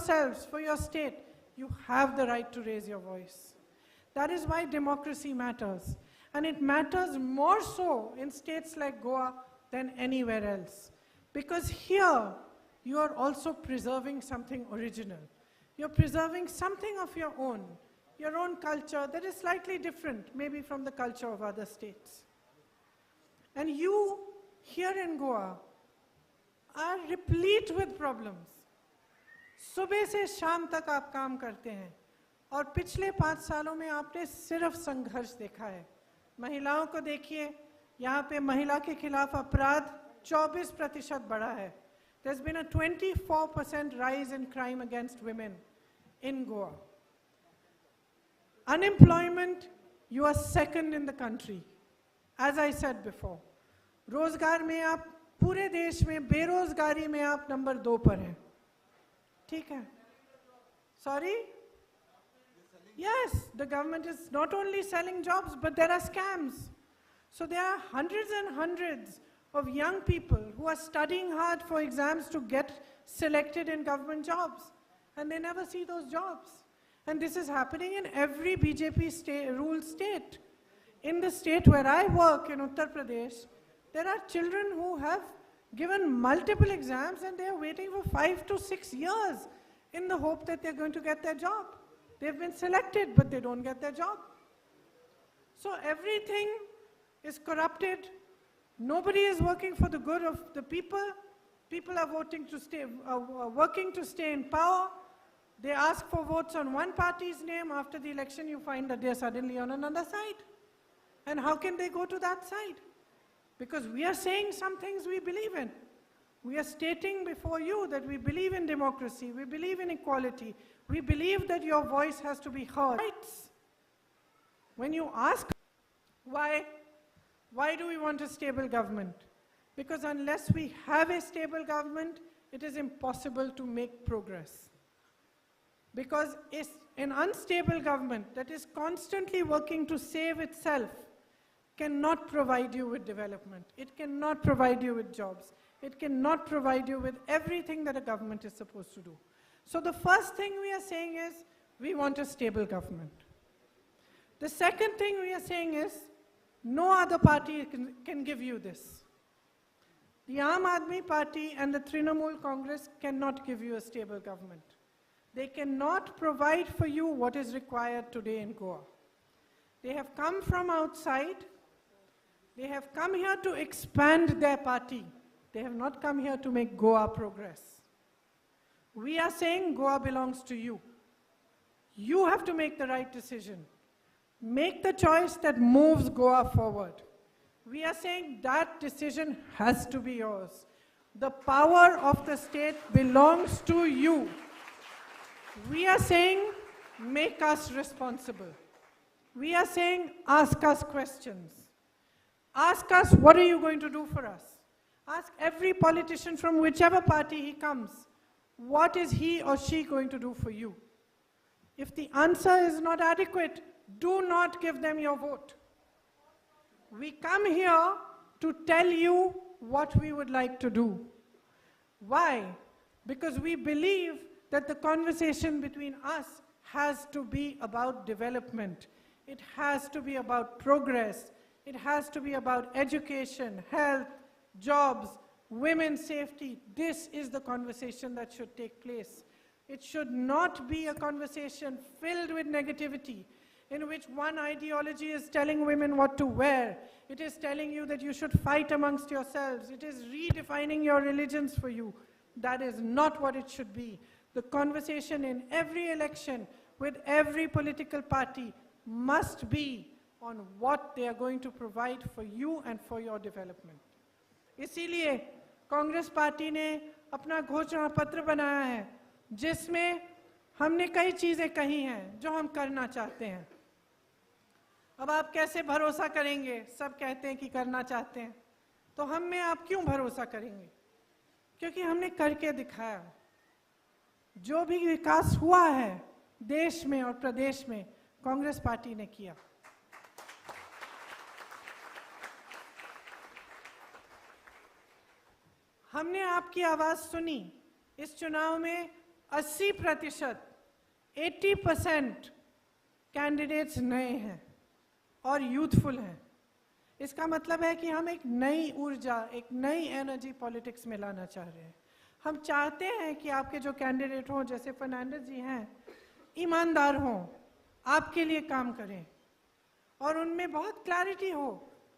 yourselves, for your state, you have the right to raise your voice. That is why democracy matters. And it matters more so in states like Goa than anywhere else. Because here, you are also preserving something original. You're preserving something of your own culture that is slightly different, maybe from the culture of other states. And you, here in Goa, are replete with problems. सुबह से शाम तक आप काम करते हैं और पिछले 5 सालों में आपने सिर्फ संघर्ष देखा है. महिलाओं को देखिए, यहाँ पे महिला के खिलाफ अपराध 24% बढ़ा है. There's been a 24% rise in crime against women in Goa. Unemployment, you are second in the country. As I said before, रोजगार में आप पूरे देश में, बेरोजगारी में आप नंबर 2 पर हैं. ठीक है? Sorry? Yes, the government is not only selling jobs, but there are scams. So there are hundreds and hundreds of young people who are studying hard for exams to get selected in government jobs, and they never see those jobs. And this is happening in every BJP ruled state. In the state where I work, in Uttar Pradesh, there are children who have given multiple exams and they are waiting for 5 to 6 years in the hope that they're going to get their job. They've been selected, but they don't get their job. So everything is corrupted. Nobody is working for the good of the people. People are working to stay in power. They ask for votes on one party's name. After the election, you find that they're suddenly on another side. And how can they go to that side? Because we are saying some things we believe in. We are stating before you that we believe in democracy, we believe in equality, we believe that your voice has to be heard. When you ask why do we want a stable government? Because unless we have a stable government, it is impossible to make progress. Because an unstable government that is constantly working to save itself cannot provide you with development. It cannot provide you with jobs. It cannot provide you with everything that a government is supposed to do. So the first thing we are saying is, we want a stable government. The second thing we are saying is, no other party can give you this. The Aam Aadmi Party and the Trinamool Congress cannot give you a stable government. They cannot provide for you what is required today in Goa. They have come from outside. They have come here to expand their party. They have not come here to make Goa progress. We are saying Goa belongs to you. You have to make the right decision. Make the choice that moves Goa forward. We are saying that decision has to be yours. The power of the state belongs to you. We are saying, make us responsible. We are saying, ask us questions. Ask us, what are you going to do for us? Ask every politician from whichever party he comes, what is he or she going to do for you? If the answer is not adequate, do not give them your vote. We come here to tell you what we would like to do. Why? Because we believe that the conversation between us has to be about development. It has to be about progress. It has to be about education, health, jobs, women's safety. This is the conversation that should take place. It should not be a conversation filled with negativity, in which one ideology is telling women what to wear. It is telling you that you should fight amongst yourselves. It is redefining your religions for you. That is not what it should be. The conversation in every election with every political party must be on what they are going to provide for you and for your development. इसीलिए Congress party ने अपना घोषणा पत्र बनाया है, जिसमें हमने कई चीजें कही हैं जो हम करना चाहते हैं. अब आप कैसे भरोसा करेंगे? सब कहते हैं कि करना चाहते हैं, तो हम में आप क्यों भरोसा करेंगे? क्योंकि हमने करके दिखाया. जो भी विकास हुआ है देश में और प्रदेश में, कांग्रेस पार्टी ने किया. हमने आपकी आवाज सुनी. इस चुनाव में 80%, 80% कैंडिडेट्स नए हैं और यूथफुल हैं। इसका मतलब है कि हम एक नई ऊर्जा, एक नई एनर्जी पॉलिटिक्स में लाना चाह रहे हैं। हम चाहते हैं कि आपके जो कैंडिडेट हों, जैसे फर्नांडिस जी हैं, ईमानदार हों, आपके लिए काम करें और उनमें बहुत क्लैरिटी हो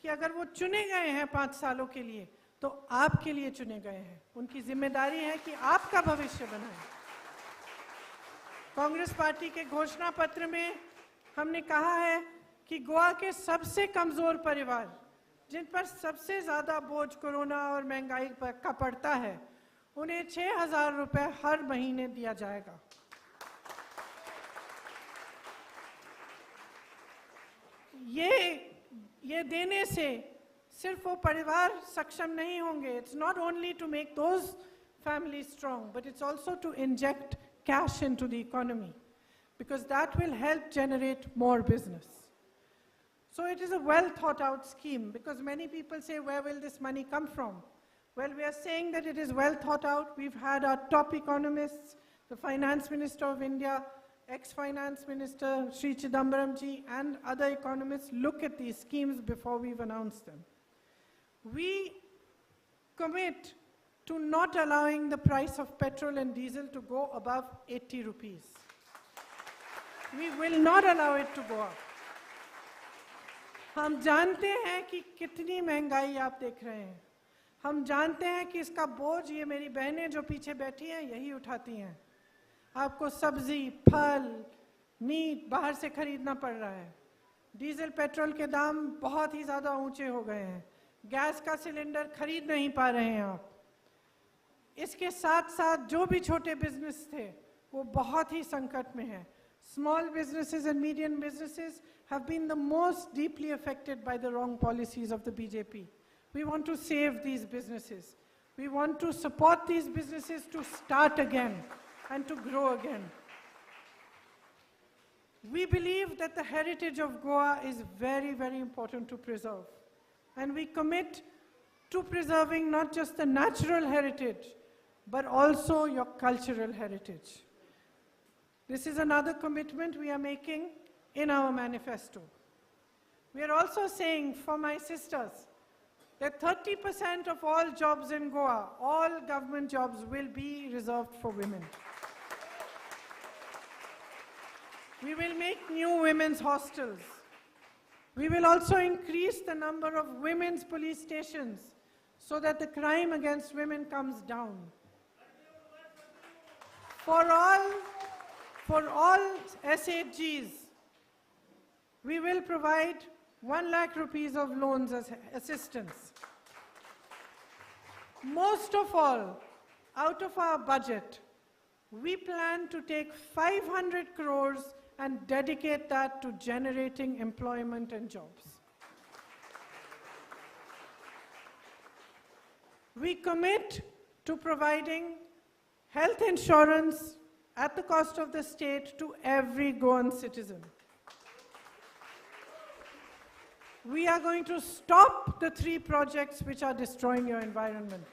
कि अगर वो चुने गए हैं 5 सालों के लिए तो आपके लिए चुने गए हैं। उनकी जिम्मेदारी है कि आपका भविष्य बनाएं। कांग्रेस पार्टी के घोषणा पत्र में हमने कहा है कि गोवा के सबसे कमजोर परिवार, जिन पर सबसे ज्यादा बोझ कोरोना और महंगाई का पड़ता है, उन्हें 6,000 रुपए हर महीने दिया जाएगा। ये देने से सिर्फ वो परिवार सक्षम नहीं होंगे। It's not only to make those family strong, but it's also to inject cash into the economy, because that will help generate more business. So it is a well thought out scheme, because many people say, where will this money come from? Well, we are saying that it is well thought out. We've had our top economists, the Finance Minister of India, ex-Finance Minister Sri Chidambaram ji, and other economists look at these schemes before we've announced them. We commit to not allowing the price of petrol and diesel to go above 80 rupees. We will not allow it to go up. हम जानते हैं कि कितनी महंगाई आप देख रहे हैं। हम जानते हैं कि इसका बोझ ये मेरी बहनें जो पीछे बैठी हैं यही उठाती हैं। आपको सब्जी, फल, मीट बाहर से खरीदना पड़ रहा है। डीजल पेट्रोल के दाम बहुत ही ज़्यादा ऊंचे हो गए हैं। गैस का सिलेंडर खरीद नहीं पा रहे हैं आप। इसके साथ साथ जो भी छोटे बिजनेस थे वो बहुत ही संकट में हैं। Small businesses and medium businesses have been the most deeply affected by the wrong policies of the BJP. We want to save these businesses. We want to support these businesses to start again and to grow again. We believe that the heritage of Goa is very, very important to preserve. And we commit to preserving not just the natural heritage, but also your cultural heritage. This is another commitment we are making in our manifesto. We are also saying for my sisters that 30% of all jobs in Goa, all government jobs, will be reserved for women. We will make new women's hostels. We will also increase the number of women's police stations so that the crime against women comes down. For all SHGs, we will provide 1 lakh rupees of loans as assistance. Most of all, out of our budget, we plan to take 500 crores and dedicate that to generating employment and jobs. We commit to providing health insurance at the cost of the state to every Goan citizen. We are going to stop the 3 projects which are destroying your environment.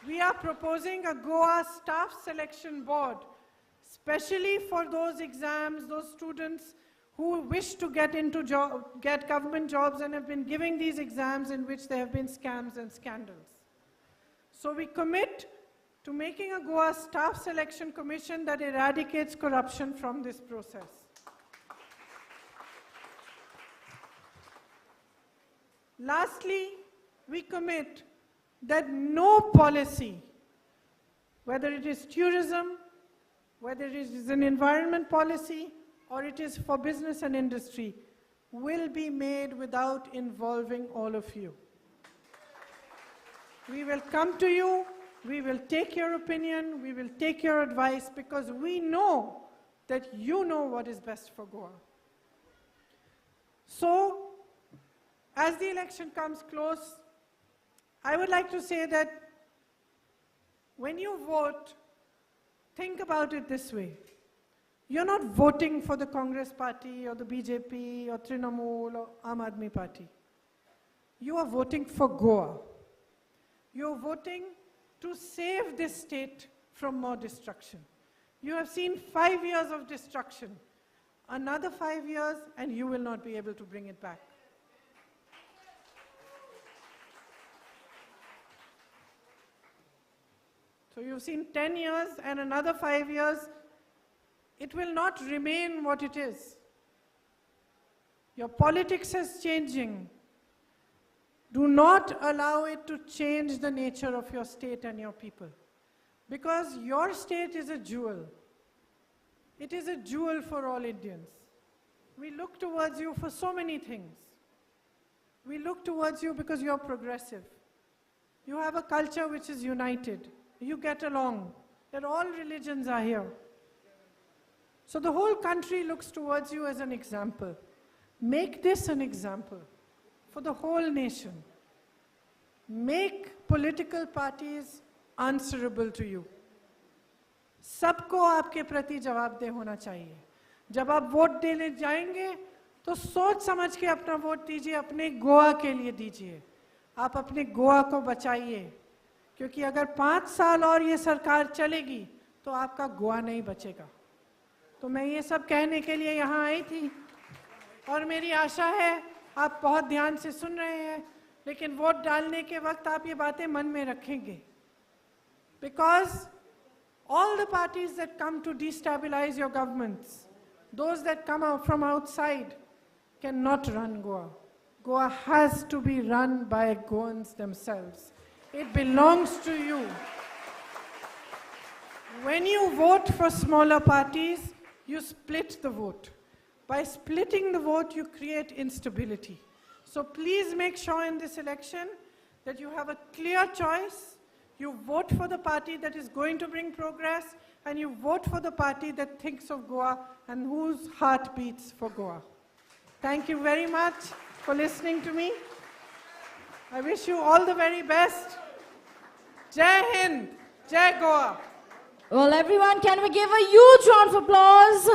We are proposing a Goa staff selection board, especially for those exams, those students who wish to get government jobs and have been giving these exams in which there have been scams and scandals. So we commit to making a Goa staff selection commission that eradicates corruption from this process. Lastly, we commit that no policy, whether it is tourism, whether it is an environment policy, or it is for business and industry, will be made without involving all of you. We will come to you, we will take your opinion, we will take your advice, because we know that you know what is best for Goa. So, as the election comes close, I would like to say that when you vote, think about it this way. You're not voting for the Congress party or the BJP or Trinamool or Aam Aadmi party. You are voting for Goa. You're voting to save this state from more destruction. You have seen 5 years of destruction. Another 5 years and you will not be able to bring it back. So you've seen 10 years and another 5 years. It will not remain what it is. Your politics is changing. Do not allow it to change the nature of your state and your people. Because your state is a jewel. It is a jewel for all Indians. We look towards you for so many things. We look towards you because you are progressive. You have a culture which is united. You get along. That all religions are here. So the whole country looks towards you as an example. Make this an example for the whole nation. Make political parties answerable to you. सबको आपके प्रति जवाबदेह होना चाहिए. जब आप vote देने जाएंगे तो सोच समझ के अपना वोट दीजिए, अपने गोवा के लिए दीजिए. आप अपने गोवा को बचाइए, क्योंकि अगर 5 साल और ये सरकार चलेगी तो आपका गोवा नहीं बचेगा. तो मैं ये सब कहने के लिए यहाँ आई थी और मेरी आशा है आप बहुत ध्यान से सुन रहे हैं, लेकिन वोट डालने के वक्त आप ये बातें मन में रखेंगे. Because all the parties that come to destabilize your governments, those that come out from outside, cannot run Goa. Goa has to be run by Goans themselves. It belongs to you. When you vote for smaller parties, you split the vote. By splitting the vote, you create instability. So please make sure in this election that you have a clear choice. You vote for the party that is going to bring progress, and you vote for the party that thinks of Goa and whose heart beats for Goa. Thank you very much for listening to me. I wish you all the very best. Jai Hind, Jai Goa. Well, everyone, can we give a huge round of applause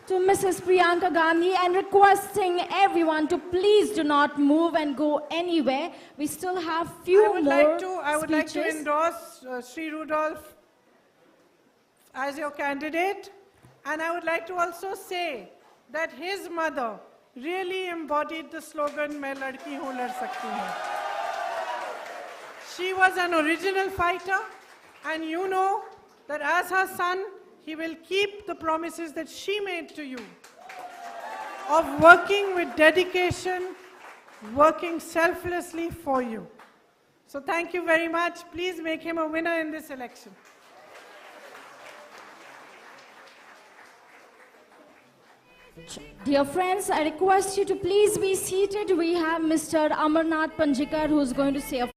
to Mrs. Priyanka Gandhi, and requesting everyone to please do not move and go anywhere. We still have few more I would like to speeches. endorse Sri Rudolph as your candidate, and I would like to also say that his mother really embodied the slogan, "Main ladki hoon, lad sakti hoon." She was an original fighter, and you know that as her son, he will keep the promises that she made to you of working with dedication, working selflessly for you. So thank you very much. Please make him a winner in this election. Dear friends, I request you to please be seated. We have Mr. Amarnath Panjikar, who is going to say a